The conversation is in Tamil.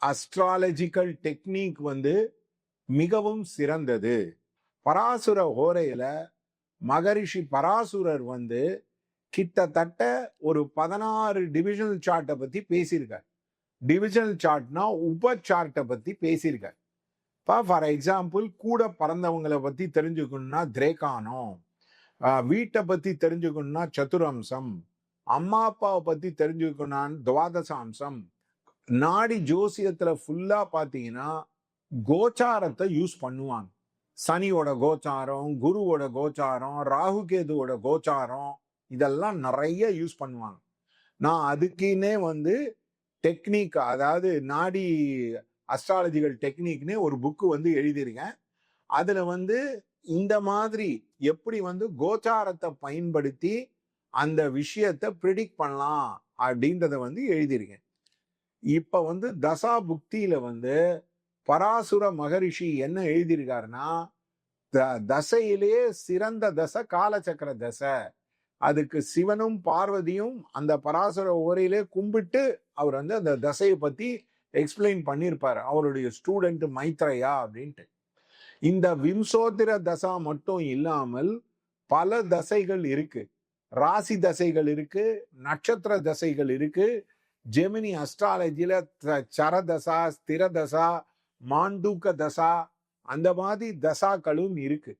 அஸ்ட்ராலஜிக்கல் டெக்னிக் வந்து மிகவும் சிறந்தது. பராசுர ஹோரையில மகரிஷி பராசுரர் வந்து கிட்டத்தட்ட ஒரு 16 டிவிஷனல் சார்ட்டை பத்தி பேசியிருக்கார். டிவிஷனல் சார்ட்னா உப சார்ட்டை பத்தி பேசியிருக்கார். ஃபார் எக்ஸாம்பிள், கூட பிறந்தவங்களை பத்தி தெரிஞ்சுக்கணும்னா திரேகானம், வீட்டை பத்தி தெரிஞ்சுக்கணும்னா சதுரம்சம், அம்மா அப்பாவை பத்தி தெரிஞ்சுக்கணும்னா துவாதசாம்சம். நாடி ஜோசியத்துல ஃபுல்லா பாத்தீங்கன்னா கோச்சாரத்தை யூஸ் பண்ணுவாங்க. சனியோட கோச்சாரம், குருவோட கோச்சாரம், ராகு கேதுவோட கோச்சாரம், இதெல்லாம் நிறைய யூஸ் பண்ணுவாங்க. நான் அதுக்குன்னே வந்து டெக்னிக், அதாவது நாடி அஸ்ட்ராலஜிக்கல் டெக்னிக்னே ஒரு புக்கு வந்து எழுதியிருக்கேன். அதுல வந்து இந்த மாதிரி எப்படி வந்து கோச்சாரத்தை பயன்படுத்தி அந்த விஷயத்தை ப்ரிடிக்ட் பண்ணலாம் அப்படின்றத வந்து எழுதியிருக்கேன். இப்ப வந்து தசா புக்தியில வந்து பராசுர மகரிஷி என்ன எழுதியிருக்காருன்னா, தசையிலேயே சிறந்த தசை காலச்சக்கர தசை. அதுக்கு சிவனும் பார்வதியும் அந்த பராசுர ஓரையிலே கும்பிட்டு அவர் வந்து அந்த தசையை பத்தி எக்ஸ்பிளைன் பண்ணியிருப்பாரு, அவருடைய ஸ்டூடெண்ட் மைத்ரேயா அப்படின்ட்டு. இந்த விம்சோத்திர தசா மட்டும் இல்லாமல் பல தசைகள் இருக்கு. ராசி தசைகள் இருக்கு, நட்சத்திர தசைகள் இருக்கு. ஜெமினி அஸ்ட்ராலஜில சரதசா, ஸ்திர தசா, மாண்டூக்க தசா, அந்த மாதிரி தசாக்களும் இருக்கு.